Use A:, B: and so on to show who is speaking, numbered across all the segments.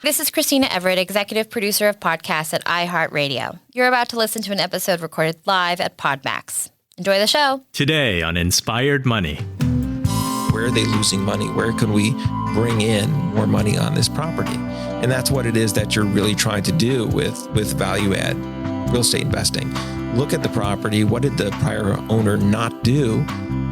A: This is Christina Everett, executive producer of podcasts at iHeartRadio. You're about to listen to an episode recorded live at PodMax. Enjoy the show.
B: Today on Inspired Money.
C: Where are they losing money? Where can we bring in more money on this property? And that's what it is that you're really trying to do with value add real estate investing. Look at the property. What did the prior owner not do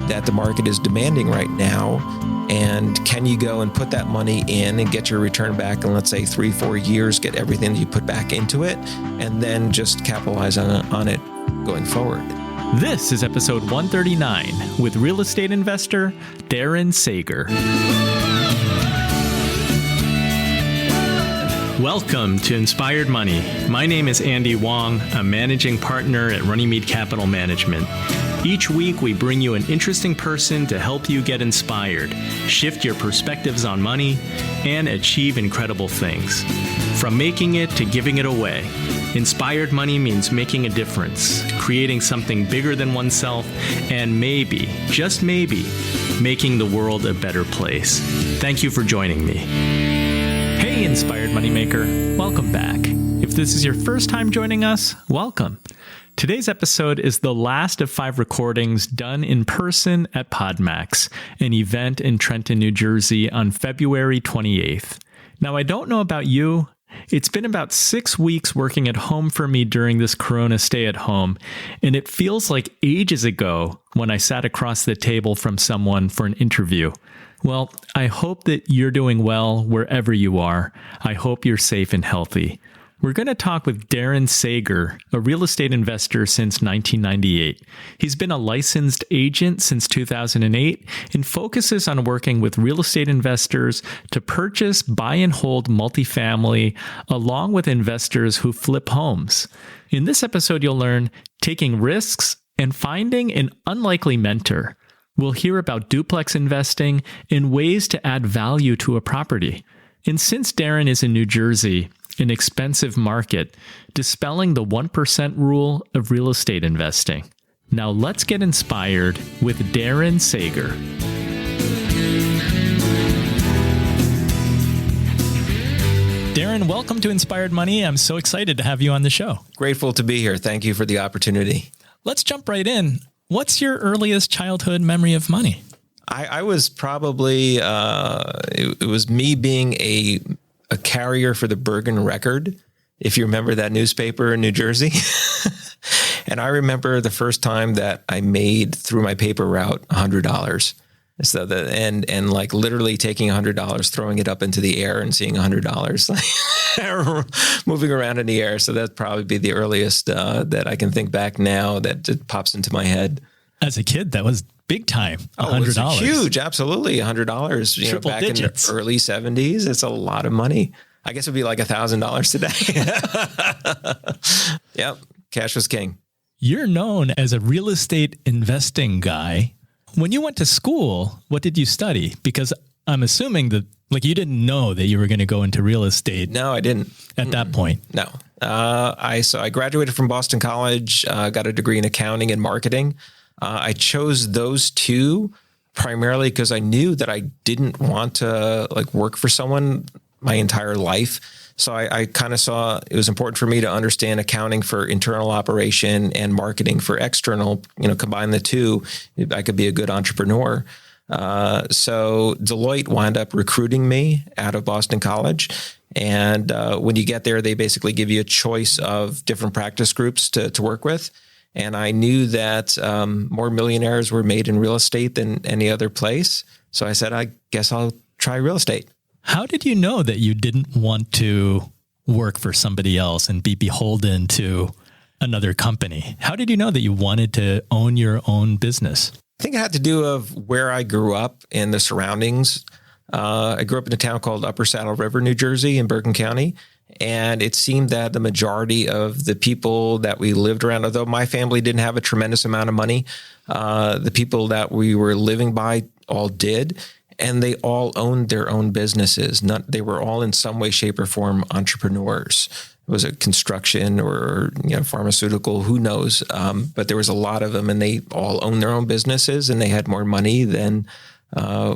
C: that the market is demanding right now? And can you go and put that money in and get your return back in, let's say, 3-4 years, get everything that you put back into it, and then just capitalize on it going forward?
B: This is episode 139 with real estate investor Darren Sager. Welcome to Inspired Money. My name is Andy Wong, a managing partner at Runnymede Capital Management. Each week, we bring you an interesting person to help you get inspired, shift your perspectives on money, and achieve incredible things. From making it to giving it away, Inspired Money means making a difference, creating something bigger than oneself, and maybe, just maybe, making the world a better place. Thank you for joining me. Hey, Inspired Moneymaker, welcome back. If this is your first time joining us, welcome. Today's episode is the last of 5 recordings done in person at PodMax, an event in Trenton, New Jersey on February 28th. Now, I don't know about you. It's been about 6 weeks working at home for me during this Corona stay at home, and it feels like ages ago when I sat across the table from someone for an interview. Well, I hope that you're doing well wherever you are. I hope you're safe and healthy. We're going to talk with Darren Sager, a real estate investor since 1998. He's been a licensed agent since 2008 and focuses on working with real estate investors to purchase, buy, and hold multifamily, along with investors who flip homes. In this episode, you'll learn taking risks and finding an unlikely mentor. We'll hear about duplex investing and ways to add value to a property. And since Darren is in New Jersey, an expensive market, dispelling the 1% rule of real estate investing. Now let's get inspired with Darren Sager. Darren, welcome to Inspired Money. I'm so excited to have you on the show.
C: Grateful to be here. Thank you for the opportunity.
B: Let's jump right in. What's your earliest childhood memory of money?
C: I was probably, it was me being a carrier for the Bergen Record, if you remember that newspaper in New Jersey. And I remember the first time that I made through my paper route $100. So and like literally taking $100, throwing it up into the air and seeing $100 moving around in the air. So that'd probably be the earliest that I can think back now that it pops into my head.
B: As a kid, that was big time. $100.
C: Oh, it's huge. Absolutely. $100.
B: Triple
C: Back
B: digits.
C: In the early 70s, it's a lot of money. I guess it'd be like $1,000 today. Yep. Cash was king.
B: You're known as a real estate investing guy. When you went to school, what did you study? Because I'm assuming that you didn't know that you were going to go into real estate.
C: No, I didn't.
B: At that point.
C: No. I graduated from Boston College, got a degree in accounting and marketing. I chose those two primarily because I knew that I didn't want to work for someone my entire life. So I kind of saw it was important for me to understand accounting for internal operation and marketing for external, combine the two, I could be a good entrepreneur. So Deloitte wound up recruiting me out of Boston College. And when you get there, they basically give you a choice of different practice groups to work with. And I knew that more millionaires were made in real estate than any other place. So I said, I guess I'll try real estate.
B: How did you know that you didn't want to work for somebody else and be beholden to another company? How did you know that you wanted to own your own business?
C: I think it had to do with where I grew up and the surroundings. I grew up in a town called Upper Saddle River, New Jersey in Bergen County. And it seemed that the majority of the people that we lived around, although my family didn't have a tremendous amount of money, the people that we were living by all did. And they all owned their own businesses. They were all in some way, shape, or form entrepreneurs. Was it construction or pharmaceutical? Who knows? But there was a lot of them, and they all owned their own businesses, and they had more money than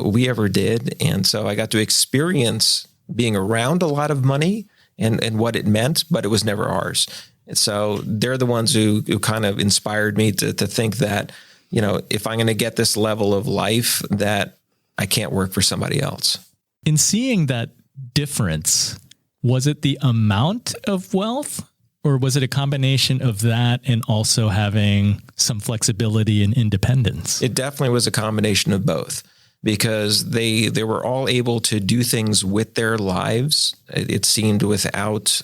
C: we ever did. And so I got to experience being around a lot of money and what it meant, but it was never ours. And so they're the ones who kind of inspired me to think that, if I'm going to get this level of life, that I can't work for somebody else.
B: In seeing that difference, was it the amount of wealth, or was it a combination of that and also having some flexibility and independence?
C: It definitely was a combination of both, because they were all able to do things with their lives. It seemed without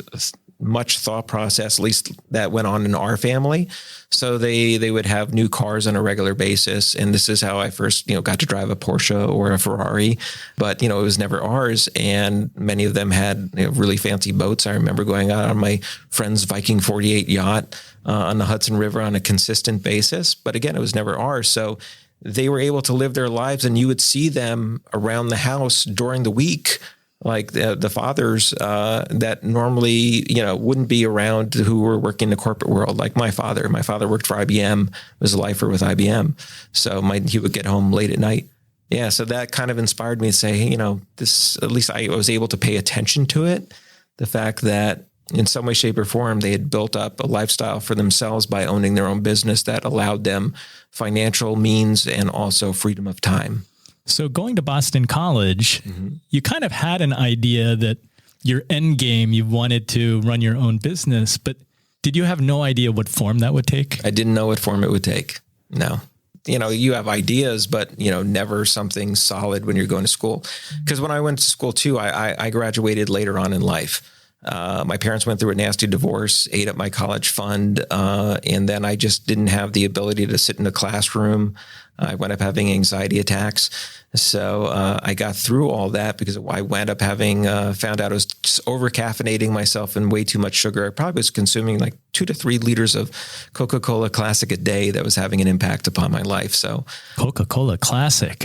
C: much thought process, at least that went on in our family. So they would have new cars on a regular basis. And this is how I first, got to drive a Porsche or a Ferrari, but, it was never ours. And many of them had really fancy boats. I remember going out on my friend's Viking 48 yacht on the Hudson River on a consistent basis. But again, it was never ours. So they were able to live their lives, and you would see them around the house during the week, like the fathers that normally, wouldn't be around, who were working in the corporate world, like my father. My father worked for IBM, was a lifer with IBM. So he would get home late at night. Yeah, so that kind of inspired me to say, hey, this, at least I was able to pay attention to it. The fact that in some way, shape, or form, they had built up a lifestyle for themselves by owning their own business that allowed them financial means and also freedom of time.
B: So going to Boston College, you kind of had an idea that your end game, you wanted to run your own business, but did you have no idea what form that would take?
C: I didn't know what form it would take. No. You have ideas, but, never something solid when you're going to school. Because when I went to school too, I graduated later on in life. My parents went through a nasty divorce, ate up my college fund, and then I just didn't have the ability to sit in a classroom. I wound up having anxiety attacks. So I got through all that because I wound up having found out I was just over-caffeinating myself and way too much sugar. I probably was consuming like 2 to 3 liters of Coca-Cola Classic a day that was having an impact upon my life. So
B: Coca-Cola Classic,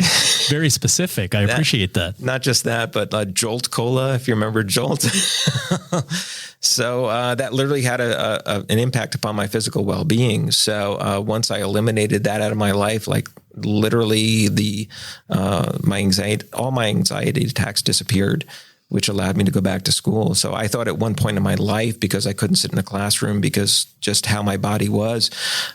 B: very specific. I appreciate that.
C: Not just that, but Jolt Cola, if you remember Jolt. So that literally had an impact upon my physical well-being. So once I eliminated that out of my life, like literally all my anxiety attacks disappeared, which allowed me to go back to school. So I thought at one point in my life, because I couldn't sit in a classroom because just how my body was,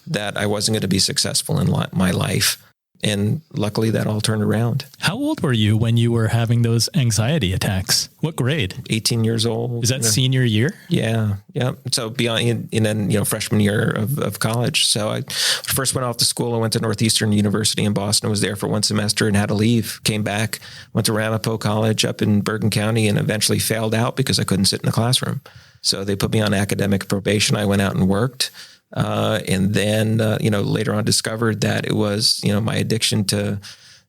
C: that I wasn't going to be successful in my life. And luckily that all turned around.
B: How old were you when you were having those anxiety attacks? What grade?
C: 18 years old.
B: Is that senior year?
C: Yeah. Yeah. So beyond in freshman year of college. So I first went off to school. I went to Northeastern University in Boston, was there for 1 semester and had to leave, came back, went to Ramapo College up in Bergen County, and eventually failed out because I couldn't sit in a classroom. So they put me on academic probation. I went out and worked. And then, later on discovered that it was, my addiction to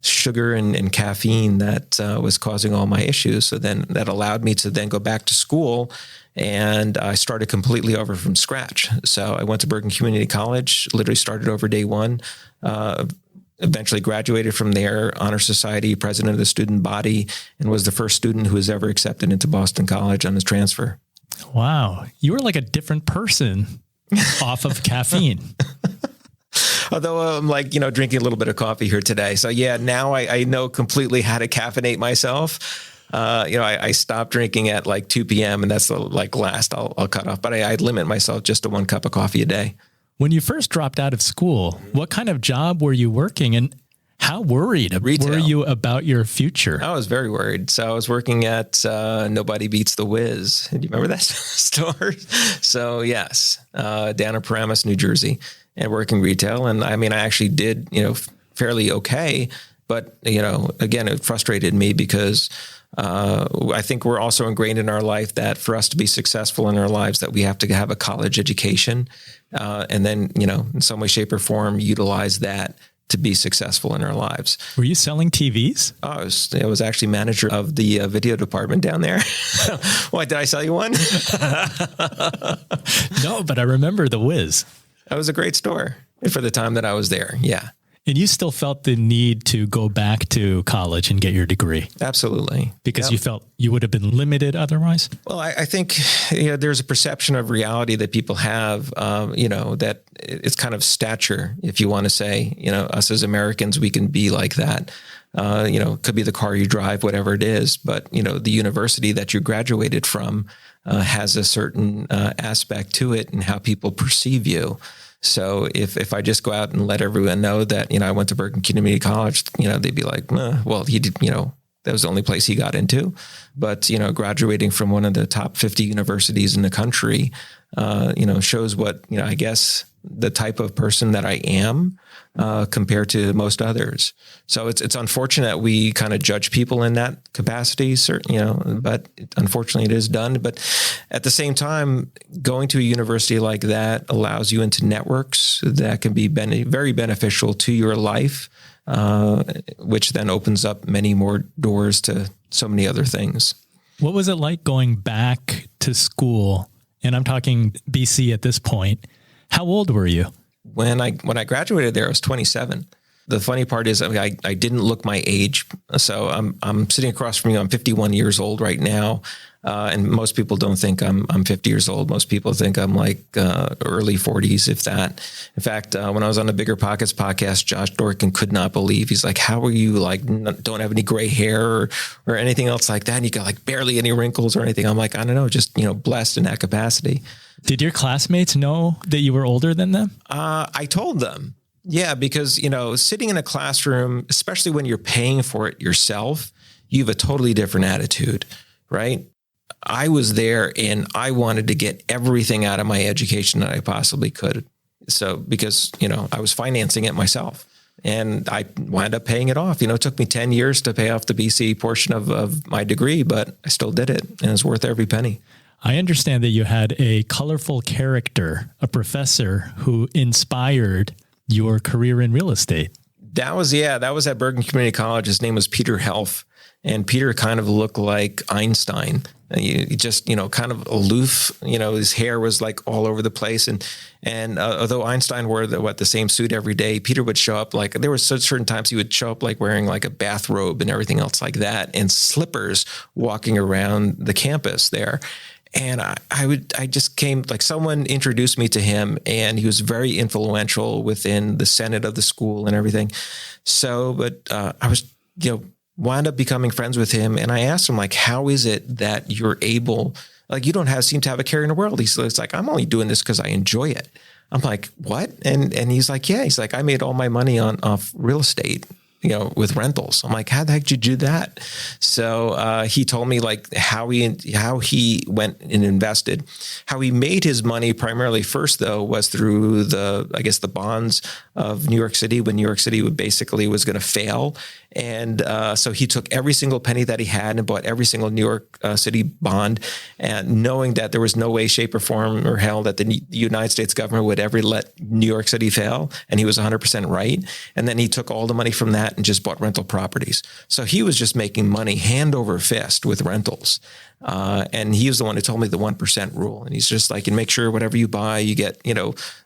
C: sugar and caffeine that was causing all my issues. So then that allowed me to then go back to school, and I started completely over from scratch. So I went to Bergen Community College, literally started over day one, eventually graduated from there, Honor Society, president of the student body, and was the first student who was ever accepted into Boston College on his transfer.
B: Wow. You were like a different person off of caffeine.
C: Although I'm drinking a little bit of coffee here today. So yeah, now I know completely how to caffeinate myself. I stopped drinking at like 2 p.m. and that's the last I'll cut off, but I limit myself just to 1 cup of coffee a day.
B: When you first dropped out of school, what kind of job were you working, and how worried
C: Retail.
B: were you about your future?
C: I was very worried. So I was working at Nobody Beats the Whiz. Do you remember that store? So yes, down in Paramus, New Jersey, and working retail. And I actually did, fairly okay. But, again, it frustrated me because I think we're also ingrained in our life that for us to be successful in our lives, that we have to have a college education. And then, in some way, shape, or form, utilize that to be successful in our lives.
B: Were you selling TVs?
C: I was actually manager of the video department down there. Why, did I sell you one?
B: No, but I remember the Whiz.
C: That was a great store for the time that I was there. Yeah.
B: And you still felt the need to go back to college and get your degree?
C: Absolutely.
B: Because you felt you would have been limited otherwise?
C: Well, I think there's a perception of reality that people have, that it's kind of stature, if you want to say, us as Americans, we can be like that. It could be the car you drive, whatever it is. But, the university that you graduated from has a certain aspect to it and how people perceive you. So if I just go out and let everyone know that, I went to Bergen Community College, they'd be like, well, he did, that was the only place he got into. But, graduating from one of the top 50 universities in the country, shows what, I guess the type of person that I am compared to most others. So it's unfortunate we kind of judge people in that capacity, but unfortunately it is done. But at the same time, going to a university like that allows you into networks that can be very beneficial to your life, which then opens up many more doors to so many other things.
B: What was it like going back to school? And I'm talking BC at this point. How old were you?
C: When I graduated there, I was 27. The funny part is I didn't look my age. So I'm sitting across from you. I'm 51 years old right now. And most people don't think I'm 50 years old. Most people think I'm like early 40s, if that. In fact, when I was on the Bigger Pockets podcast, Josh Dorkin could not believe. He's like, how are you don't have any gray hair or anything else like that? And you got like barely any wrinkles or anything. I'm like, I don't know, just, blessed in that capacity.
B: Did your classmates know that you were older than them?
C: I told them. Yeah, because, sitting in a classroom, especially when you're paying for it yourself, you have a totally different attitude, right? I was there and I wanted to get everything out of my education that I possibly could. So because, I was financing it myself and I wound up paying it off. It took me 10 years to pay off the BC portion of my degree, but I still did it and it's worth every penny.
B: I understand that you had a colorful character, a professor who inspired your career in real estate.
C: That was at Bergen Community College. His name was Peter Helf. And Peter kind of looked like Einstein. He just, kind of aloof, his hair was like all over the place. And although Einstein wore the same suit every day, Peter would show up there were certain times he would show up like wearing like a bathrobe and everything else like that and slippers walking around the campus there. And I just came, like someone introduced me to him and he was very influential within the Senate of the school and everything. So, but I was, wound up becoming friends with him. And I asked him like, how is it that you're able, like, you don't seem to have a care in the world. He's like, I'm only doing this because I enjoy it. I'm like, what? And he's like, yeah, he's like, I made all my money off real estate, with rentals. I'm like, how the heck did you do that? So he told me like how he went and invested. How he made his money primarily first though was through the bonds of New York City when New York City was going to fail. And so he took every single penny that he had and bought every single New York City bond, and knowing that there was no way, shape, or form or hell that the United States government would ever let New York City fail. And he was 100% right. And then he took all the money from that and just bought rental properties. So he was just making money hand over fist with rentals. And he was the one who told me the 1% rule. And he's just like, and make sure whatever you buy, you get,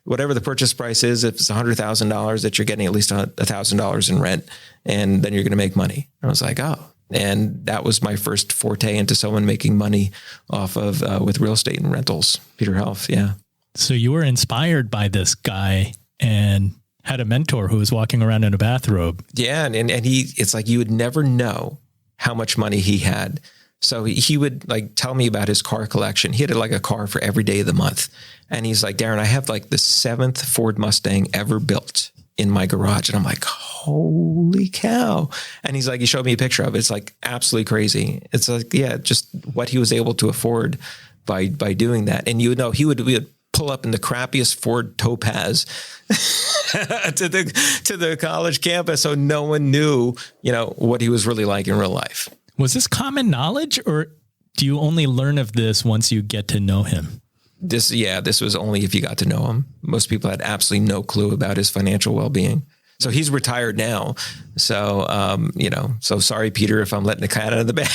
C: whatever the purchase price is, if it's $100,000 that you're getting at least $1,000 in rent, and then you're going to make money. And I was like, oh, and that was my first forte into someone making money off of, with real estate and rentals, Peter Helf. Yeah.
B: So you were inspired by this guy and had a mentor who was walking around in a bathrobe.
C: Yeah. And it's like, you would never know how much money he had. So he would like tell me about his car collection. He had like a car for every day of the month. And he's like, Darren, I have like the 7th Ford Mustang ever built in my garage. And I'm like, holy cow. And he's like, he showed me a picture of it. It's like absolutely crazy. It's like, yeah, just what he was able to afford by doing that. And we would pull up in the crappiest Ford Topaz to the college campus. So no one knew, what he was really like in real life.
B: Was this common knowledge, or do you only learn of this once you get to know him?
C: This was only if you got to know him. Most people had absolutely no clue about his financial well-being. So he's retired now. So, so sorry, Peter, if I'm letting the cat out of the bag.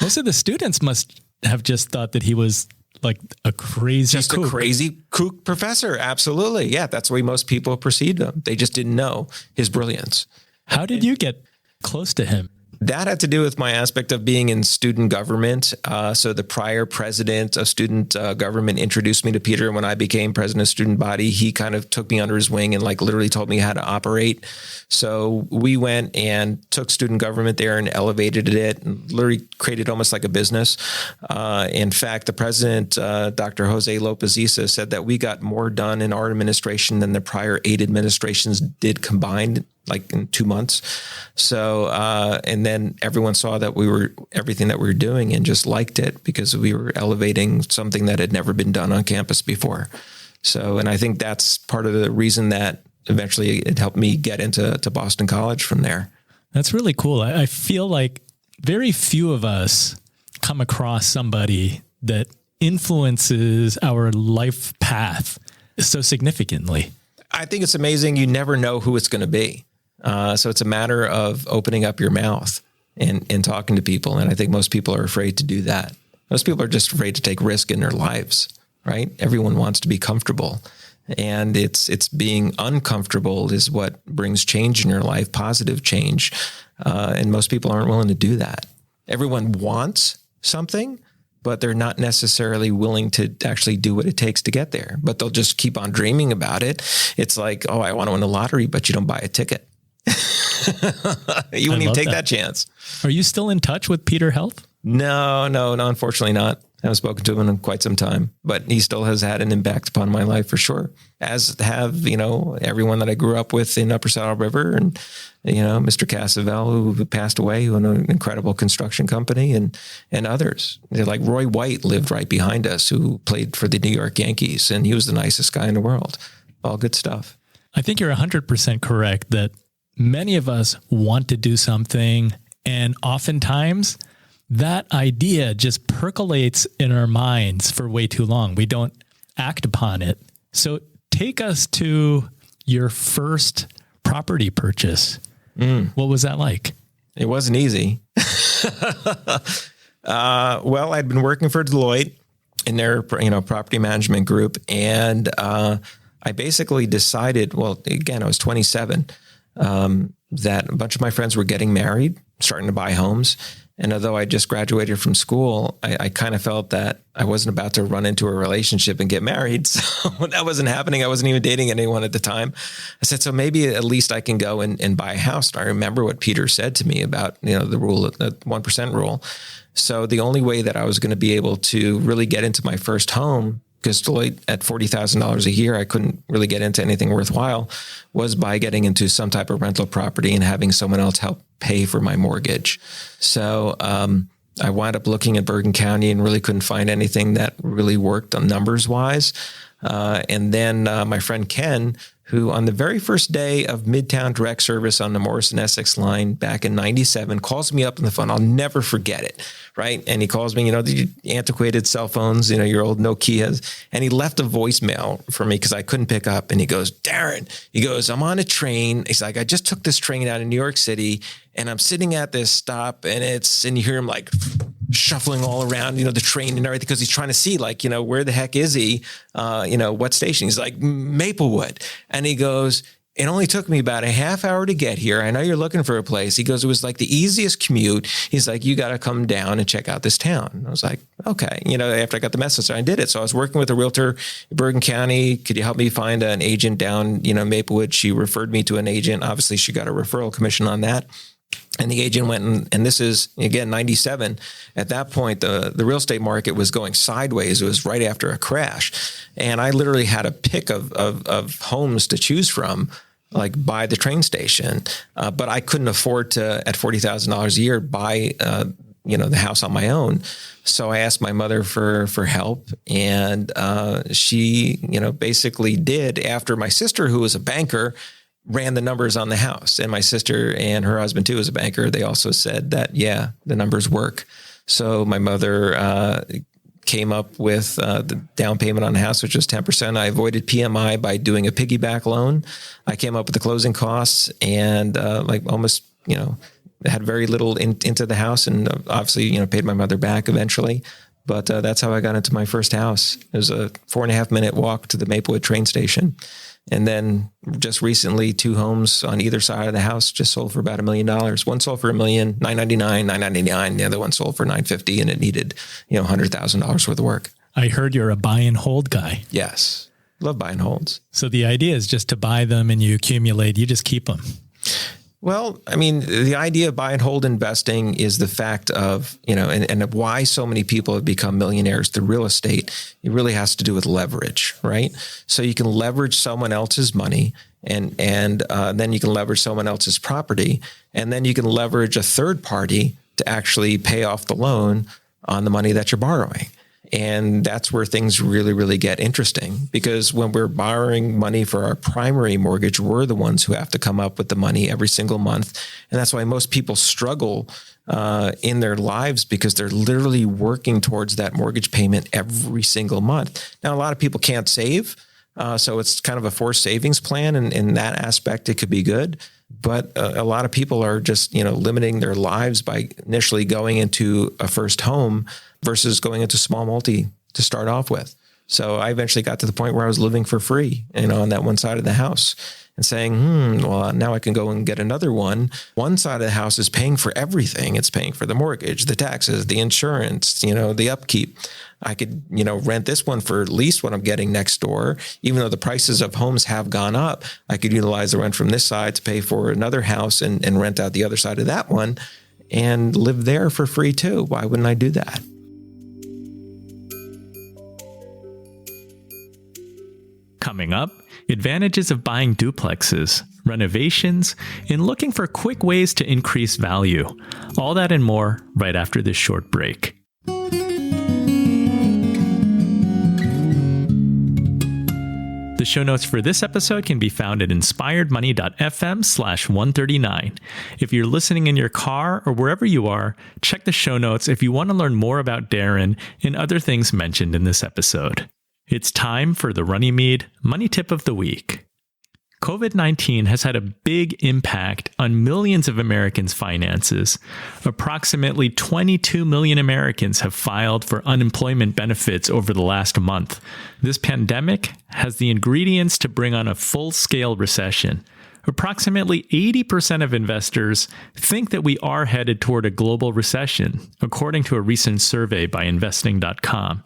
B: Most of the students must have just thought that he was
D: like a crazy
C: just
D: kook.
C: a crazy kook professor. Absolutely. Yeah. That's the way most people perceived him. They just didn't know his brilliance.
D: How did you get close to him?
C: That had to do with my aspect of being in student government. So the prior president of student government introduced me to Peter. When I became president of student body, he kind of took me under his wing and like literally told me how to operate. So we went and took student government there and elevated it and literally created almost like a business. In fact, the president, Dr. Jose Lopez Issa, said that we got more done in our administration than the prior 8 administrations did combined, like in 2 months. So, and then everyone saw that everything that we were doing and just liked it because we were elevating something that had never been done on campus before. So, and I think that's part of the reason that eventually it helped me get into Boston College from there.
D: That's really cool. I feel like very few of us come across somebody that influences our life path so significantly.
C: I think it's amazing. You never know who it's going to be. So it's a matter of opening up your mouth and talking to people. And I think most people are afraid to do that. Most people are just afraid to take risk in their lives, right? Everyone wants to be comfortable. And it's being uncomfortable is what brings change in your life, positive change. And most people aren't willing to do that. Everyone wants something, but they're not necessarily willing to actually do what it takes to get there. But they'll just keep on dreaming about it. It's like, oh, I want to win the lottery, but you don't buy a ticket. You wouldn't even take that chance.
D: Are you still in touch with Peter Health?
C: No, unfortunately not. I haven't spoken to him in quite some time, but he still has had an impact upon my life for sure. As have, everyone that I grew up with in Upper Saddle River and, Mr. Casavell, who passed away, who owned an incredible construction company and others. Like Roy White lived right behind us, who played for the New York Yankees, and he was the nicest guy in the world. All good stuff.
D: I think you're 100% correct that many of us want to do something, and oftentimes that idea just percolates in our minds for way too long. We don't act upon it. So take us to your first property purchase. What was that like?
C: It wasn't easy. Well, I'd been working for Deloitte in their, property management group. And I basically decided, well, again, I was 27, that a bunch of my friends were getting married, starting to buy homes. And although I just graduated from school, I kind of felt that I wasn't about to run into a relationship and get married. So that wasn't happening. I wasn't even dating anyone at the time. I said, so maybe at least I can go and buy a house. And I remember what Peter said to me about, the rule, the 1% rule. So the only way that I was going to be able to really get into my first home, because Deloitte at $40,000 a year, I couldn't really get into anything worthwhile, was by getting into some type of rental property and having someone else help pay for my mortgage. So I wound up looking at Bergen County and really couldn't find anything that really worked on numbers wise. And then my friend Ken, who on the very first day of Midtown Direct Service on the Morrison Essex line back in 97, calls me up on the phone. I'll never forget it, right? And he calls me, the antiquated cell phones, your old Nokias. And he left a voicemail for me because I couldn't pick up. And he goes, Darren, I'm on a train. He's like, I just took this train out of New York City and I'm sitting at this stop and you hear him like shuffling all around, the train and everything, because he's trying to see where the heck is he? What station? He's like, Maplewood. And he goes, it only took me about a half hour to get here. I know you're looking for a place. He goes, it was like the easiest commute. He's like, you got to come down and check out this town. And I was like, okay. After I got the message, I did it. So I was working with a realtor in Bergen County. Could you help me find an agent down, Maplewood? She referred me to an agent. Obviously she got a referral commission on that. And the agent went, and this is, again, 97. At that point, the real estate market was going sideways. It was right after a crash. And I literally had a pick of homes to choose from, like by the train station. But I couldn't afford to, at $40,000 a year, buy, the house on my own. So I asked my mother for help. And she, basically did, after my sister, who was a banker, ran the numbers on the house. And my sister and her husband too is a banker. They also said that, yeah, the numbers work. So my mother came up with the down payment on the house, which was 10%. I avoided PMI by doing a piggyback loan. I came up with the closing costs and almost, had very little into the house and obviously, paid my mother back eventually. But that's how I got into my first house. It was a 4.5 minute walk to the Maplewood train station. And then just recently, 2 homes on either side of the house just sold for about $1 million. One sold for $1,999,999. The other one sold for $950, and it needed, $100,000 worth of work.
D: I heard you're a buy and hold guy.
C: Yes. Love buy and holds.
D: So the idea is just to buy them and you accumulate, you just keep them.
C: Well, I mean, the idea of buy and hold investing is the fact of, and why so many people have become millionaires through real estate. It really has to do with leverage, right? So you can leverage someone else's money and then you can leverage someone else's property, and then you can leverage a third party to actually pay off the loan on the money that you're borrowing. And that's where things really, really get interesting, because when we're borrowing money for our primary mortgage, we're the ones who have to come up with the money every single month. And that's why most people struggle in their lives, because they're literally working towards that mortgage payment every single month. Now, a lot of people can't save. So it's kind of a forced savings plan. And in that aspect, it could be good. But a lot of people are just, limiting their lives by initially going into a first home versus going into small multi to start off with. So I eventually got to the point where I was living for free, on that one side of the house, and saying, well, now I can go and get another one. One side of the house is paying for everything. It's paying for the mortgage, the taxes, the insurance, the upkeep. I could, rent this one for at least what I'm getting next door. Even though the prices of homes have gone up, I could utilize the rent from this side to pay for another house and rent out the other side of that one and live there for free too. Why wouldn't I do that?
B: Coming up, advantages of buying duplexes, renovations, and looking for quick ways to increase value. All that and more right after this short break. The show notes for this episode can be found at inspiredmoney.fm/139. If you're listening in your car or wherever you are, check the show notes if you want to learn more about Darren and other things mentioned in this episode. It's time for the Runnymede Money Tip of the Week. COVID-19 has had a big impact on millions of Americans' finances. Approximately 22 million Americans have filed for unemployment benefits over the last month. This pandemic has the ingredients to bring on a full-scale recession. Approximately 80% of investors think that we are headed toward a global recession, according to a recent survey by investing.com.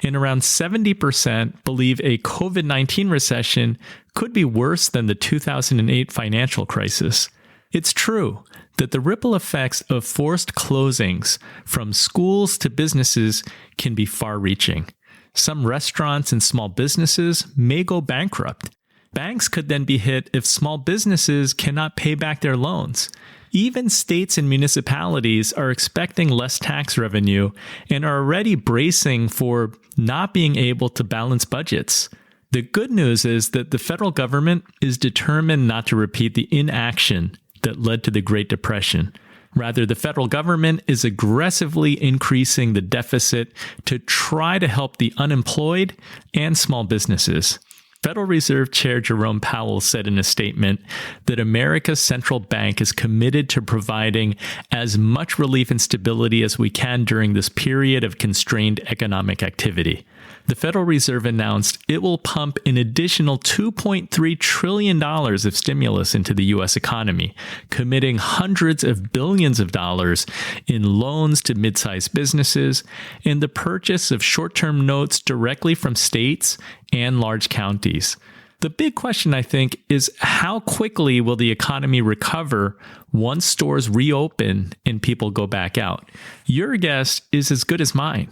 B: And around 70% believe a COVID-19 recession could be worse than the 2008 financial crisis. It's true that the ripple effects of forced closings from schools to businesses can be far-reaching. Some restaurants and small businesses may go bankrupt. Banks could then be hit if small businesses cannot pay back their loans. Even states and municipalities are expecting less tax revenue and are already bracing for not being able to balance budgets. The good news is that the federal government is determined not to repeat the inaction that led to the Great Depression. Rather, the federal government is aggressively increasing the deficit to try to help the unemployed and small businesses. Federal Reserve Chair Jerome Powell said in a statement that America's central bank is committed to providing as much relief and stability as we can during this period of constrained economic activity. The Federal Reserve announced it will pump an additional $2.3 trillion of stimulus into the U.S. economy, committing hundreds of billions of dollars in loans to mid-sized businesses and the purchase of short-term notes directly from states and large counties. The big question, I think, is how quickly will the economy recover once stores reopen and people go back out? Your guess is as good as mine.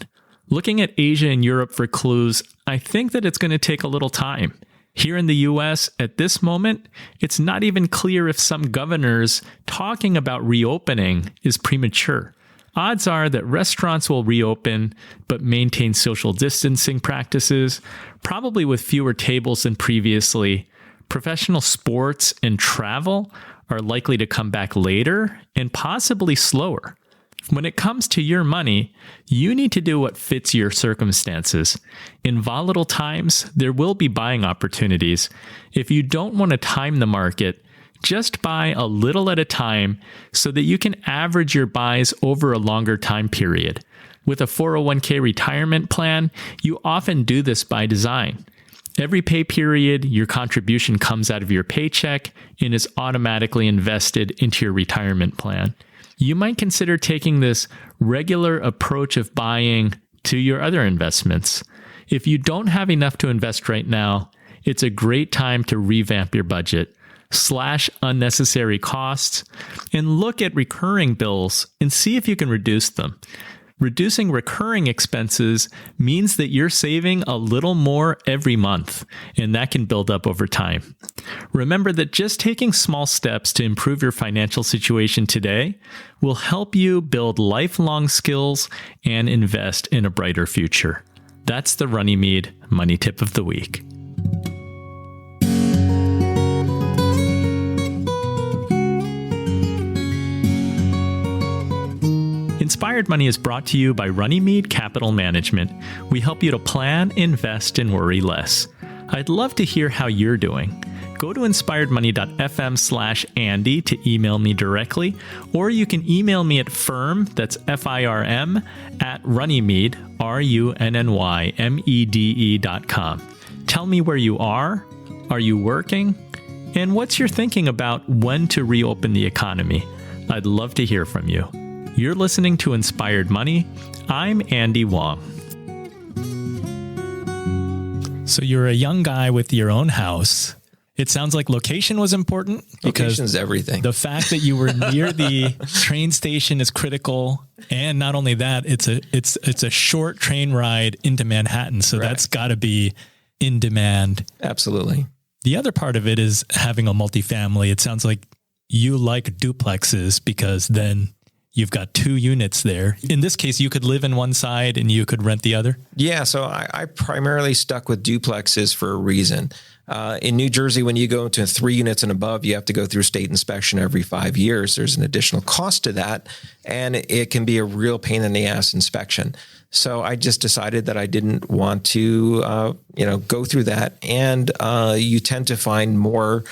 B: Looking at Asia and Europe for clues, I think that it's going to take a little time. Here in the US, at this moment, it's not even clear if some governors talking about reopening is premature. Odds are that restaurants will reopen, but maintain social distancing practices, probably with fewer tables than previously. Professional sports and travel are likely to come back later and possibly slower. When it comes to your money, you need to do what fits your circumstances. In volatile times, there will be buying opportunities. If you don't want to time the market, just buy a little at a time so that you can average your buys over a longer time period. With a 401k retirement plan, you often do this by design. Every pay period, your contribution comes out of your paycheck and is automatically invested into your retirement plan. You might consider taking this regular approach of buying to your other investments. If you don't have enough to invest right now, it's a great time to revamp your budget, slash unnecessary costs, and look at recurring bills and see if you can reduce them. Reducing recurring expenses means that you're saving a little more every month, and that can build up over time. Remember that just taking small steps to improve your financial situation today will help you build lifelong skills and invest in a brighter future. That's the Runnymede Money Tip of the Week. Inspired Money is brought to you by Runnymede Capital Management. We help you to plan, invest, and worry less. I'd love to hear how you're doing. Go to inspiredmoney.fm/Andy to email me directly, or you can email me at firm, that's FIRM, at Runnymede, RUNNYMEDE.com. Tell me where you are you working, and what's your thinking about when to reopen the economy. I'd love to hear from you. You're listening to Inspired Money. I'm Andy Wong.
D: So you're a young guy with your own house. It sounds like location was important because
C: Location's everything.
D: The fact that you were near the train station is critical. And not only that, it's a short train ride into Manhattan. So That's got to be in demand.
C: Absolutely.
D: The other part of it is having a multifamily. It sounds like you like duplexes because then you've got 2 units there. In this case, you could live in one side and you could rent the other?
C: Yeah, so I primarily stuck with duplexes for a reason. In New Jersey, when you go into 3 units and above, you have to go through state inspection every 5 years. There's an additional cost to that, and it can be a real pain in the ass inspection. So I just decided that I didn't want to, go through that. And you tend to find more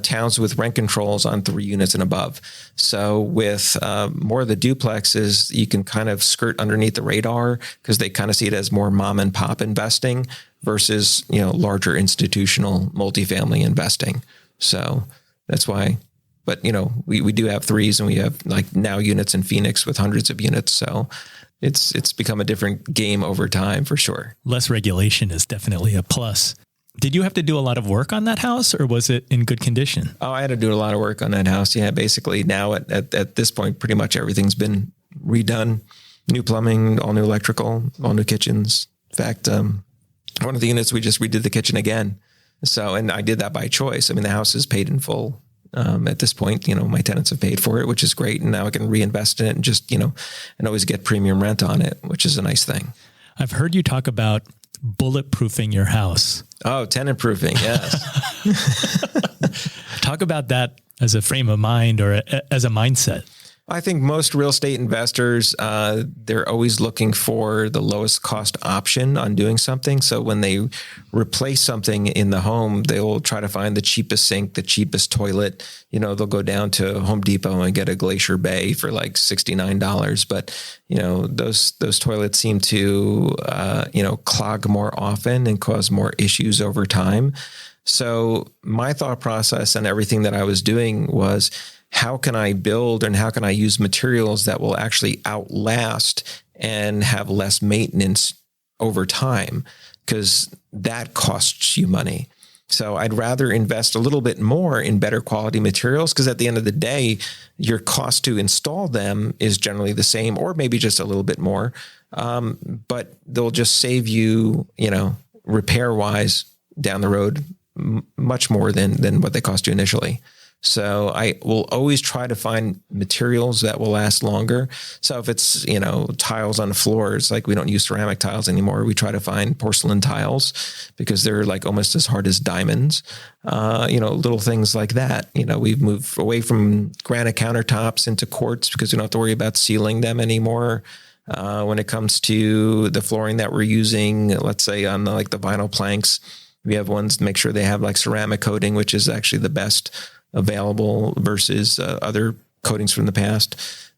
C: towns with rent controls on 3 units and above. So with more of the duplexes, you can kind of skirt underneath the radar because they kind of see it as more mom and pop investing versus, larger institutional multifamily investing. So that's why. But, we do have 3s, and we have like now units in Phoenix with hundreds of units. So it's become a different game over time for sure.
D: Less regulation is definitely a plus. Did you have to do a lot of work on that house, or was it in good condition?
C: Oh, I had to do a lot of work on that house. Yeah, basically now at this point, pretty much everything's been redone. New plumbing, all new electrical, all new kitchens. In fact, one of the units, we just redid the kitchen again. So, and I did that by choice. I mean, the house is paid in full. At this point, my tenants have paid for it, which is great. And now I can reinvest in it and just, and always get premium rent on it, which is a nice thing.
D: I've heard you talk about bulletproofing your house.
C: Oh, tenant proofing. Yes.
D: Talk about that as a frame of mind or as a mindset.
C: I think most real estate investors, they're always looking for the lowest cost option on doing something. So when they replace something in the home, they will try to find the cheapest sink, the cheapest toilet. They'll go down to Home Depot and get a Glacier Bay for like $69. But, those toilets seem to, clog more often and cause more issues over time. So my thought process and everything that I was doing was, how can I build and how can I use materials that will actually outlast and have less maintenance over time? Because that costs you money. So I'd rather invest a little bit more in better quality materials, because at the end of the day, your cost to install them is generally the same, or maybe just a little bit more. But they'll just save you, repair wise down the road much more than what they cost you initially. So I will always try to find materials that will last longer. So if it's, tiles on floors, like we don't use ceramic tiles anymore. We try to find porcelain tiles because they're like almost as hard as diamonds. Little things like that. We've moved away from granite countertops into quartz because we don't have to worry about sealing them anymore. When it comes to the flooring that we're using, let's say on the vinyl planks, we have ones to make sure they have like ceramic coating, which is actually the best available versus other coatings from the past.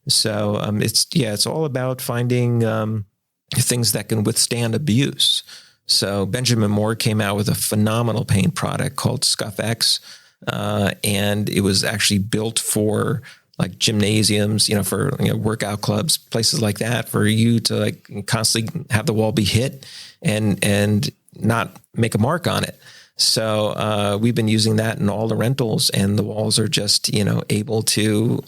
C: So it's all about finding things that can withstand abuse. So Benjamin Moore came out with a phenomenal paint product called Scuff X, and it was actually built for like gymnasiums, for workout clubs, places like that, for you to like constantly have the wall be hit and not make a mark on it. So we've been using that in all the rentals, and the walls are just able to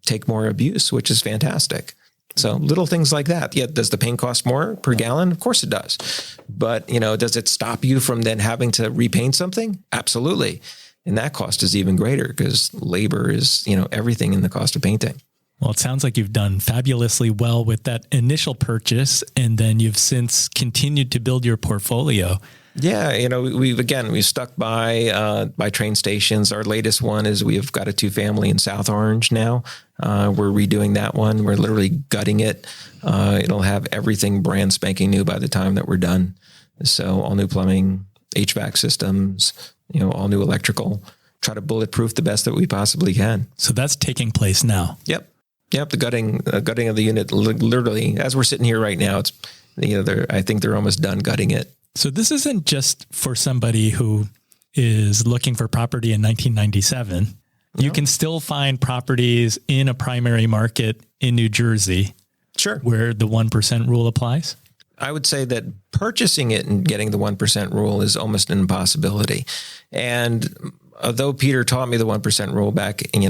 C: take more abuse, which is fantastic. So little things like that. Yeah. Does the paint cost more per gallon? Of course it does. But, does it stop you from then having to repaint something? Absolutely. And that cost is even greater because labor is, everything in the cost of painting.
D: Well, it sounds like you've done fabulously well with that initial purchase, and then you've since continued to build your portfolio. Yeah,
C: we've stuck by train stations. Our latest one is we've got a 2-family in South Orange now. We're redoing that one. We're literally gutting it. It'll have everything brand spanking new by the time that we're done. So all new plumbing, HVAC systems, all new electrical. Try to bulletproof the best that we possibly can.
D: So that's taking place now.
C: Yep. The gutting of the unit, literally, as we're sitting here right now, it's I think they're almost done gutting it.
D: So this isn't just for somebody who is looking for property in 1997. No. You can still find properties in a primary market in New Jersey.
C: Sure.
D: Where the 1% rule applies.
C: I would say that purchasing it and getting the 1% rule is almost an impossibility. And although Peter taught me the 1% rule back, in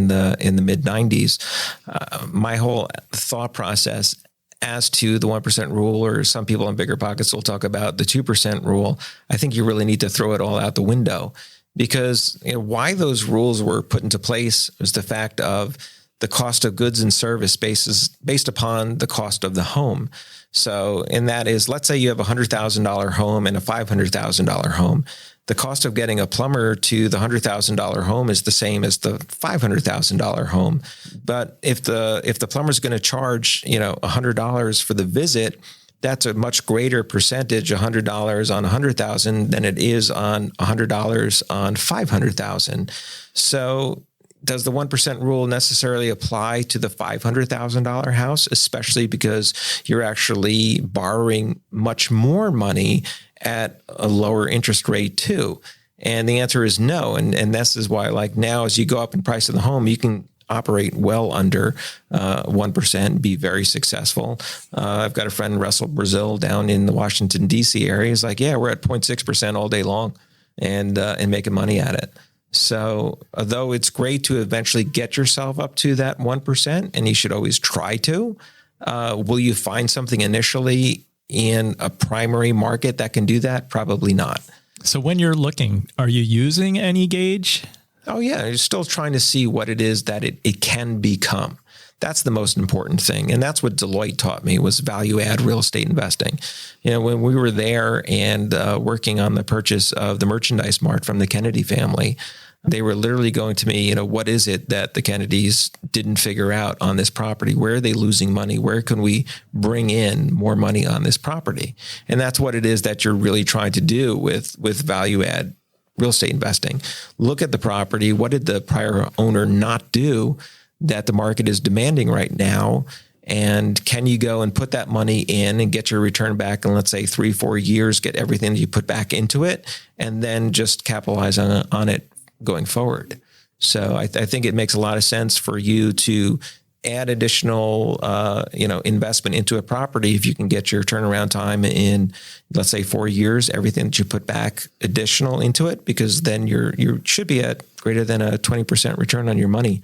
C: the mid 90s, my whole thought process as to the 1% rule, or some people in bigger pockets will talk about the 2% rule, I think you really need to throw it all out the window, because why those rules were put into place was the fact of the cost of goods and service based upon the cost of the home. So, and that is, let's say you have a $100,000 home and a $500,000 home. The cost of getting a plumber to the $100,000 home is the same as the $500,000 home. But if the plumber is going to charge, $100 for the visit, that's a much greater percentage, $100 on $100,000 than it is on $100 on $500,000. So does the 1% rule necessarily apply to the $500,000 house, especially because you're actually borrowing much more money at a lower interest rate too? And the answer is no. And this is why, like now, as you go up in price of the home, you can operate well under 1%, be very successful. I've got a friend, Russell Brazil, down in the Washington, D.C. area. He's like, yeah, we're at 0.6% all day long and making money at it. So although it's great to eventually get yourself up to that 1%, and you should always try to, will you find something initially in a primary market that can do that? Probably not.
D: So when you're looking, are you using any gauge?
C: Oh yeah. You're still trying to see what it is that it can become. That's the most important thing. And that's what Deloitte taught me, was value add real estate investing. When we were there and working on the purchase of the merchandise mart from the Kennedy family, they were literally going to me, what is it that the Kennedys didn't figure out on this property? Where are they losing money? Where can we bring in more money on this property? And that's what it is that you're really trying to do with value add real estate investing. Look at the property. What did the prior owner not do that the market is demanding right now? And can you go and put that money in and get your return back in, let's say, 3-4 years, get everything that you put back into it, and then just capitalize on it going forward? So I think it makes a lot of sense for you to add additional, investment into a property if you can get your turnaround time in, let's say, 4 years, everything that you put back additional into it, because then you should be at greater than a 20% return on your money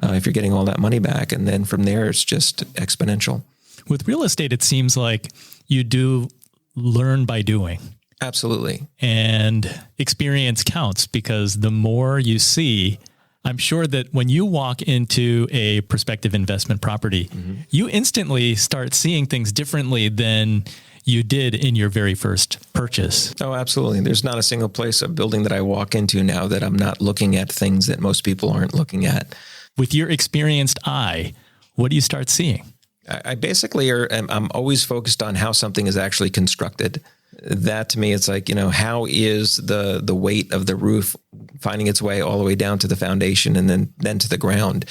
C: if you're getting all that money back. And then from there, it's just exponential.
D: With real estate, it seems like you do learn by doing.
C: Absolutely.
D: And experience counts, because the more you see, I'm sure that when you walk into a prospective investment property, you instantly start seeing things differently than you did in your very first purchase.
C: Oh, absolutely. There's not a single place, a building that I walk into now that I'm not looking at things that most people aren't looking at.
D: With your experienced eye, what do you start seeing?
C: I basically I'm always focused on how something is actually constructed. That to me, it's like, how is the weight of the roof finding its way all the way down to the foundation and then to the ground,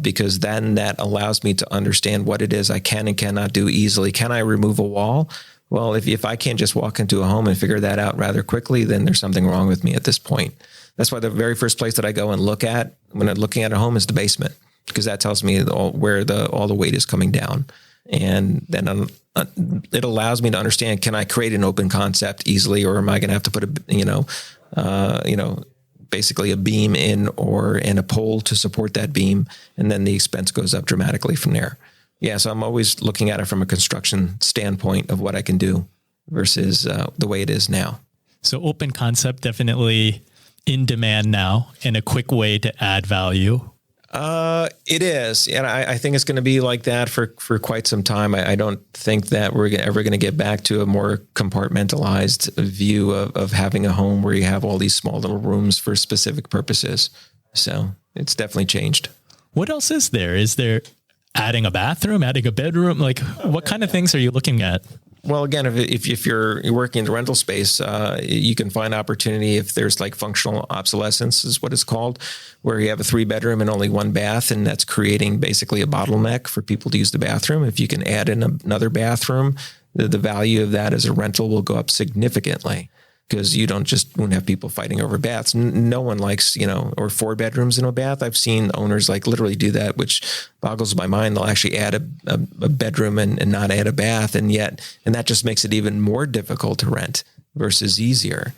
C: because then that allows me to understand what it is I can and cannot do easily. Can I remove a wall? Well, if I can't just walk into a home and figure that out rather quickly, then there's something wrong with me at this point. That's why the very first place that I go and look at when I'm looking at a home is the basement, because that tells me where all the weight is coming down. And then it allows me to understand, can I create an open concept easily, or am I going to have to put basically a beam in and a pole to support that beam, and then the expense goes up dramatically from there. Yeah, so I'm always looking at it from a construction standpoint of what I can do versus the way it is now.
D: So open concept definitely in demand now, and a quick way to add value.
C: It is. And I think it's going to be like that for quite some time. I don't think that we're ever going to get back to a more compartmentalized view of having a home where you have all these small little rooms for specific purposes. So it's definitely changed.
D: What else is there? Is there adding a bathroom, adding a bedroom? Like, what kind of things are you looking at?
C: Well, again, if you're working in the rental space, you can find opportunity if there's like functional obsolescence is what it's called, where you have a 3-bedroom and only 1 bath, and that's creating basically a bottleneck for people to use the bathroom. If you can add in another bathroom, the value of that as a rental will go up significantly, because you won't have people fighting over baths. No one likes, or 4 bedrooms in a bath. I've seen owners like literally do that, which boggles my mind. They'll actually add a bedroom and not add a bath. And that just makes it even more difficult to rent versus easier.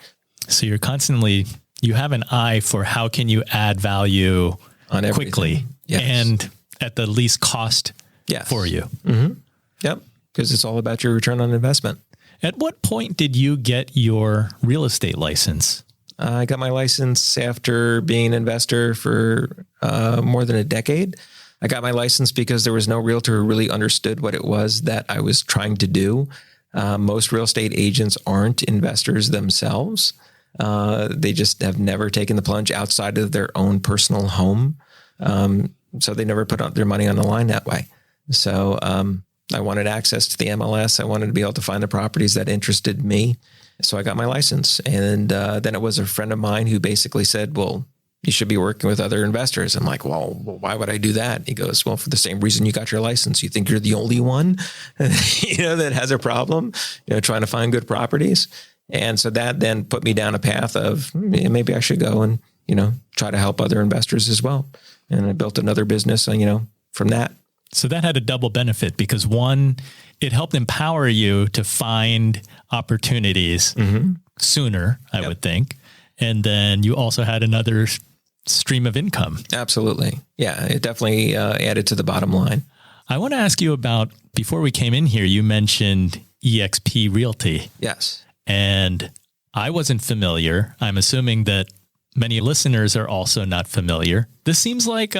D: So you have an eye for how can you add value on quickly, yes, and at the least cost, yes, for you.
C: Mm-hmm. Yep. Because it's all about your return on investment.
D: At what point did you get your real estate license?
C: I got my license after being an investor for more than a decade. I got my license because there was no realtor who really understood what it was that I was trying to do. Most real estate agents aren't investors themselves. They just have never taken the plunge outside of their own personal home. So they never put their money on the line that way. So I wanted access to the MLS. I wanted to be able to find the properties that interested me. So I got my license. And then it was a friend of mine who basically said, well, you should be working with other investors. I'm like, well, why would I do that? He goes, well, for the same reason you got your license. You think you're the only one, that has a problem, trying to find good properties. And so that then put me down a path of maybe I should go and, try to help other investors as well. And I built another business, from that.
D: So that had a double benefit, because one, it helped empower you to find opportunities sooner, I would think. And then you also had another stream of income.
C: Absolutely. Yeah, it definitely added to the bottom line.
D: I want to ask you about, before we came in here, you mentioned Exp Realty.
C: Yes.
D: And I wasn't familiar. I'm assuming that many listeners are also not familiar. This seems like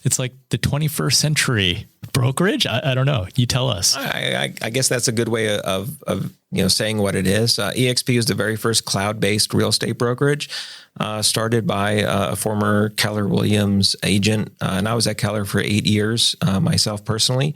D: it's like the 21st century brokerage. I don't know. You tell us.
C: I guess that's a good way of saying what it is. EXP is the very first cloud-based real estate brokerage, started by a former Keller Williams agent, and I was at Keller for 8 years myself personally.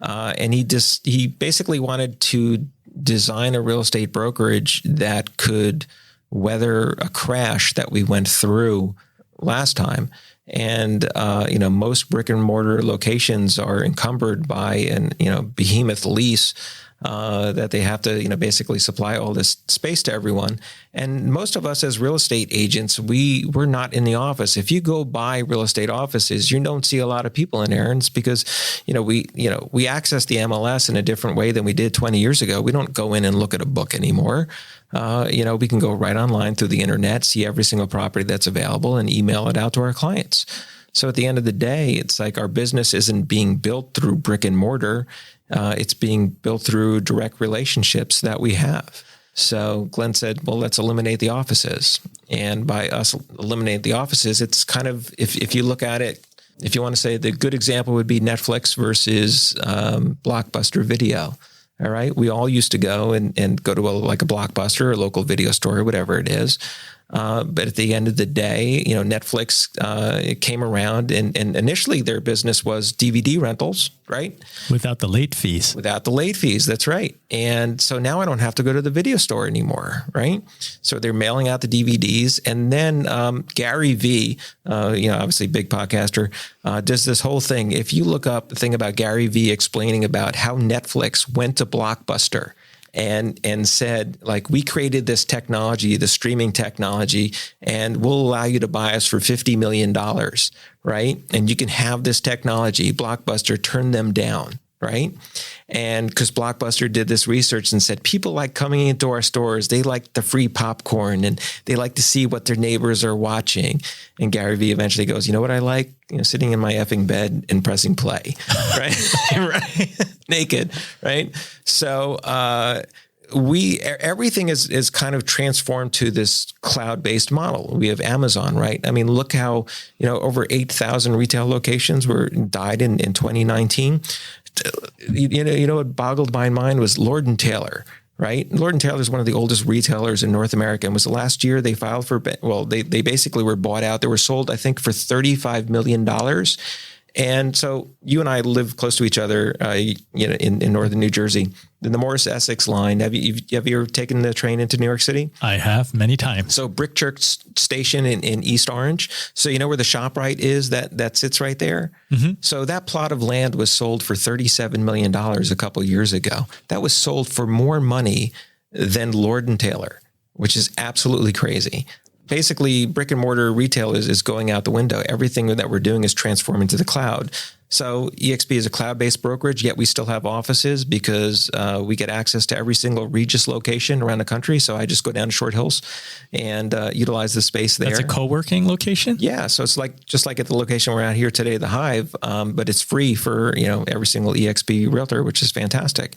C: And he basically wanted to design a real estate brokerage that could weather a crash that we went through last time. And, most brick and mortar locations are encumbered by an, behemoth lease that they have to, basically supply all this space to everyone. And most of us as real estate agents, we're not in the office. If you go by real estate offices, you don't see a lot of people in there. And it's because, we access the MLS in a different way than we did 20 years ago. We don't go in and look at a book anymore. We can go right online through the internet, see every single property that's available, and email it out to our clients. So at the end of the day, it's like our business isn't being built through brick and mortar. It's being built through direct relationships that we have. So Glenn said, well, let's eliminate the offices. And by us eliminate the offices, it's kind of, if you look at it, if you want to say the good example would be Netflix versus Blockbuster Video. All right. We all used to go and go to a Blockbuster or a local video store or whatever it is. But at the end of the day, Netflix came around and initially their business was DVD rentals, right?
D: Without the late fees.
C: Without the late fees. That's right. And so now I don't have to go to the video store anymore, right? So they're mailing out the DVDs. And then Gary Vee, obviously big podcaster, does this whole thing. If you look up the thing about Gary Vee explaining about how Netflix went to Blockbuster and said, like, we created this technology, the streaming technology, and we'll allow you to buy us for $50 million, right? And you can have this technology. Blockbuster turned them down, right? And because Blockbuster did this research and said, people like coming into our stores, they like the free popcorn and they like to see what their neighbors are watching. And Gary Vee eventually goes, you know what I like? Sitting in my effing bed and pressing play, right? Right? Naked, right? So everything is kind of transformed to this cloud-based model. We have Amazon, right? I mean, look how, over 8,000 retail locations died in 2019. What boggled my mind was Lord & Taylor, right? Lord & Taylor is one of the oldest retailers in North America. And was the last year they filed for, they basically were bought out. They were sold, I think, for $35 million. And so you and I live close to each other, in northern New Jersey. In the Morris Essex line, have you ever taken the train into New York City?
D: I have many times.
C: So Brick Church Station in East Orange. So you know where the ShopRite is that sits right there? Mm-hmm. So that plot of land was sold for $37 million a couple of years ago. That was sold for more money than Lord & Taylor, which is absolutely crazy. Basically, brick and mortar retail is going out the window. Everything that we're doing is transforming to the cloud. So EXP is a cloud-based brokerage, yet we still have offices because we get access to every single Regus location around the country. So I just go down to Short Hills and utilize the space there.
D: That's a co-working location?
C: Yeah. So it's just like at the location we're at here today, the Hive, but it's free for every single EXP Realtor, which is fantastic.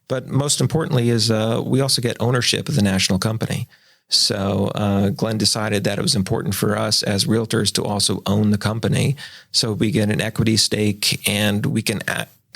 C: But most importantly is we also get ownership of the national company. So Glenn decided that it was important for us as realtors to also own the company. So we get an equity stake and we can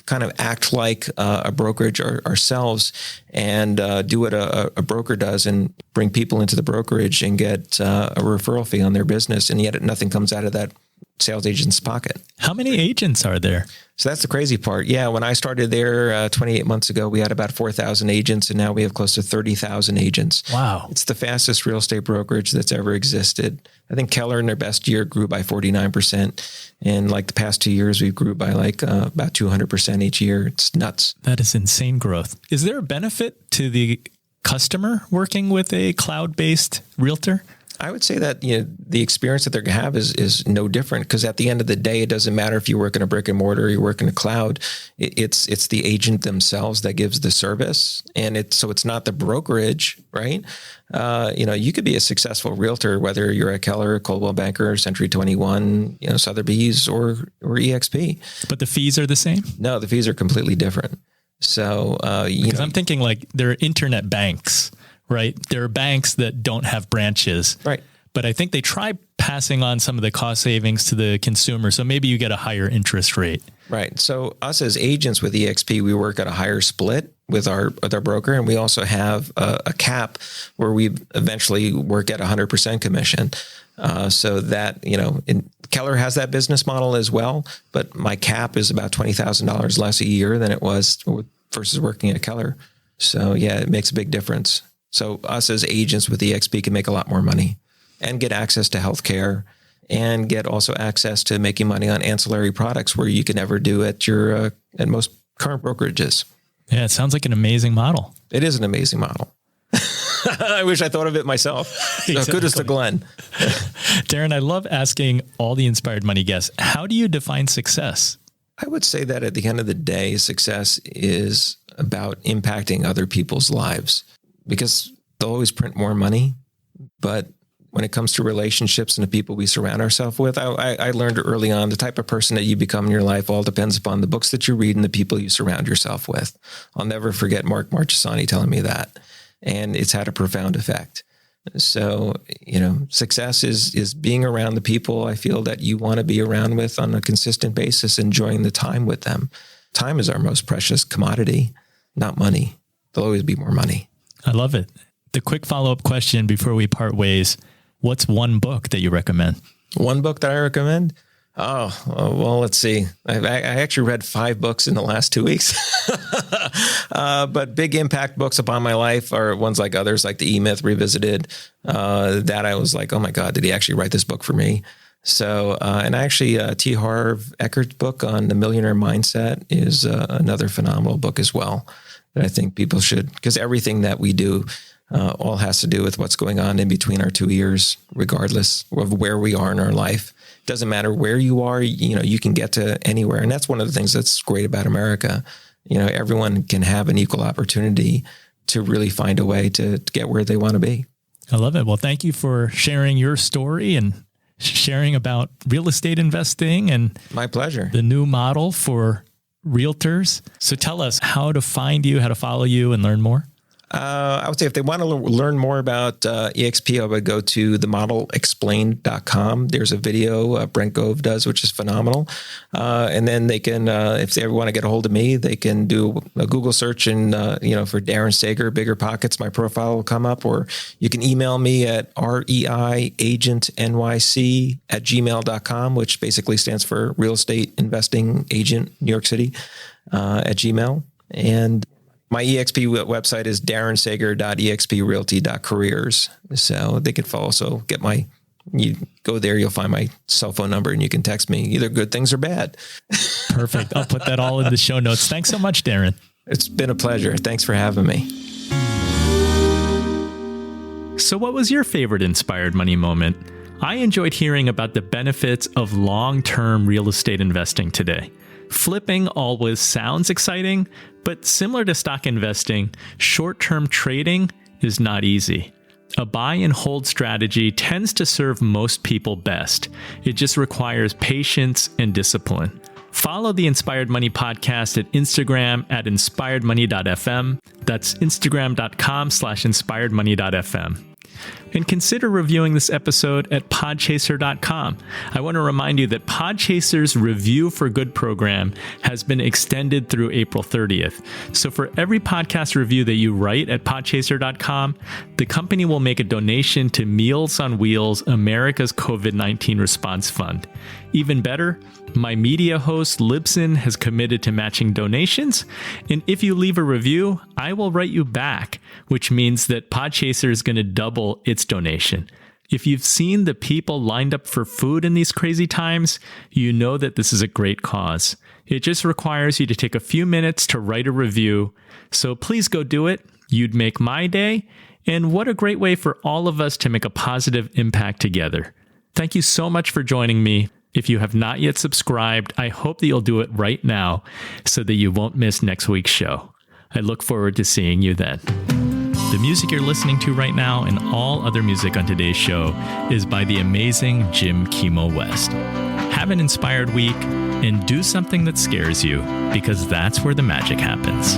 C: kind of act like a brokerage ourselves and do what a broker does and bring people into the brokerage and get a referral fee on their business. And yet nothing comes out of that sales agent's pocket.
D: How many agents are there?
C: So that's the crazy part. Yeah, when I started there 28 months ago, we had about 4,000 agents, and now we have close to 30,000 agents.
D: Wow.
C: It's the fastest real estate brokerage that's ever existed. I think Keller in their best year grew by 49%. And like the past 2 years, we grew by about 200% each year. It's nuts.
D: That is insane growth. Is there a benefit to the customer working with a cloud-based realtor?
C: I would say that the experience that they're going to have is no different because at the end of the day, it doesn't matter if you work in a brick and mortar or you work in a cloud. It's the agent themselves that gives the service, and it's not the brokerage, right? You could be a successful realtor whether you're at Keller, Coldwell Banker, Century 21, Sotheby's, or EXP.
D: But the fees are the same?
C: No, the fees are completely different. So
D: I'm thinking like there are internet banks. Right. There are banks that don't have branches.
C: Right.
D: But I think they try passing on some of the cost savings to the consumer. So maybe you get a higher interest rate.
C: Right. So us as agents with EXP, we work at a higher split with our broker. And we also have a cap where we eventually work at 100% commission. So that, Keller has that business model as well. But my cap is about $20,000 less a year than it was versus working at Keller. So yeah, it makes a big difference. So us as agents with EXP can make a lot more money and get access to healthcare and get also access to making money on ancillary products where you can never do at your at most current brokerages.
D: Yeah, it sounds like an amazing model.
C: It is an amazing model. I wish I thought of it myself. So
D: Exactly.
C: Kudos to Glenn.
D: Darren, I love asking all the Inspired Money guests, how do you define success?
C: I would say that at the end of the day, success is about impacting other people's lives. Because they'll always print more money. But when it comes to relationships and the people we surround ourselves with, I learned early on the type of person that you become in your life all depends upon the books that you read and the people you surround yourself with. I'll never forget Mark Marchesani telling me that. And it's had a profound effect. So, success is being around the people I feel that you want to be around with on a consistent basis, enjoying the time with them. Time is our most precious commodity, not money. There'll always be more money.
D: I love it. The quick follow-up question before we part ways. what's one book that you recommend?
C: One book that I recommend? Well, let's see. I actually read 5 books in the last 2 weeks, but big impact books upon my life are ones like others, like the E-Myth Revisited, that I was like, oh my God, did he actually write this book for me? So, and actually T. Harv Eckert's book on the millionaire mindset is another phenomenal book as well that I think people should, because everything that we do all has to do with what's going on in between our 2 ears, regardless of where we are in our life. Doesn't matter where you are, you can get to anywhere. And that's one of the things that's great about America. Everyone can have an equal opportunity to really find a way to get where they want to be.
D: I love it. Well, thank you for sharing your story and sharing about real estate investing and
C: my pleasure.
D: The new model for realtors. So tell us how to find you, how to follow you and learn more.
C: I would say if they want to learn more about EXP, I would go to themodelexplained.com. There's a video Brent Gove does, which is phenomenal. And then they can, if they ever want to get a hold of me, they can do a Google search and, for Darren Sager, Bigger Pockets, my profile will come up, or you can email me at reiagentnyc@gmail.com, which basically stands for Real Estate Investing Agent, New York City, at Gmail. And my EXP website is darrensager.exprealty.careers. So they can also you go there, you'll find my cell phone number and you can text me either good things or bad.
D: Perfect. I'll put that all in the show notes. Thanks so much, Darren.
C: It's been a pleasure. Thanks for having me.
B: So what was your favorite inspired money moment? I enjoyed hearing about the benefits of long-term real estate investing today. Flipping always sounds exciting, but similar to stock investing, short-term trading is not easy. A buy and hold strategy tends to serve most people best. It just requires patience and discipline. Follow the Inspired Money podcast at Instagram at inspiredmoney.fm. That's instagram.com/inspiredmoney.fm. And consider reviewing this episode at podchaser.com. I want to remind you that Podchaser's Review for Good program has been extended through April 30th. So for every podcast review that you write at podchaser.com, the company will make a donation to Meals on Wheels, America's COVID-19 Response Fund. Even better, my media host Libsyn has committed to matching donations, and if you leave a review, I will write you back, which means that Podchaser is going to double its donation. If you've seen the people lined up for food in these crazy times, you know that this is a great cause. It just requires you to take a few minutes to write a review, so please go do it. You'd make my day, and what a great way for all of us to make a positive impact together. Thank you so much for joining me. If you have not yet subscribed, I hope that you'll do it right now so that you won't miss next week's show. I look forward to seeing you then. The music you're listening to right now and all other music on today's show is by the amazing Jim Kimo West. Have an inspired week and do something that scares you, because that's where the magic happens.